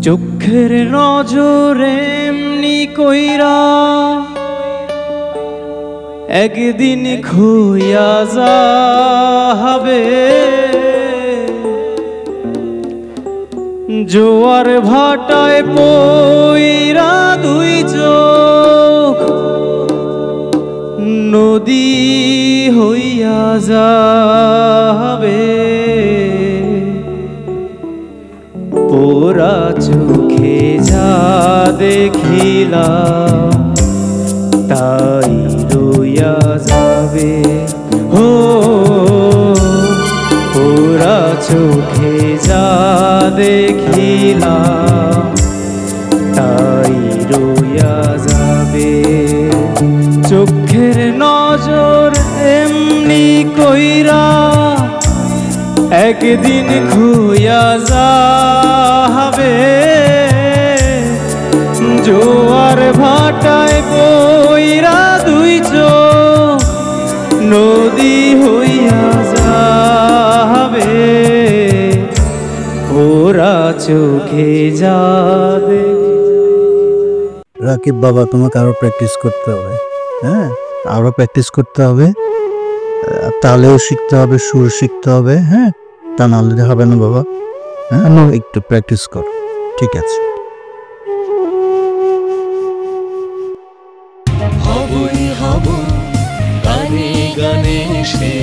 চোখের নজরে এমনি কইরা একদিন খুইয়া যাবে, জোয়ার ভাটায় পইরা দুই চোখ নদী হইয়া যাবে। পোড়া চোখে যা দেখিলাম তাই রইয়া যাবে। হো পোড়া চোখে যা দেখিলাম তাই রইয়া যাবে। চোখের নজর এমনি কইরা একদিন খুইয়া যাবে, জোয়ার ভাটায় পইরা দুই চোখ নদী হইয়া যাবে। ওরা চোখে যাবে। রাকিব বাবা, তোমাকে আরো প্র্যাকটিস করতে হবে। হ্যাঁ, আরো প্র্যাকটিস করতে হবে, তালেও শিখতে হবে, সুর শিখতে হবে। হ্যাঁ, তা নাহলে হবে না বাবা। হ্যাঁ, একটু প্র্যাকটিস কর। ঠিক আছে। হবই হব গানে গানে সে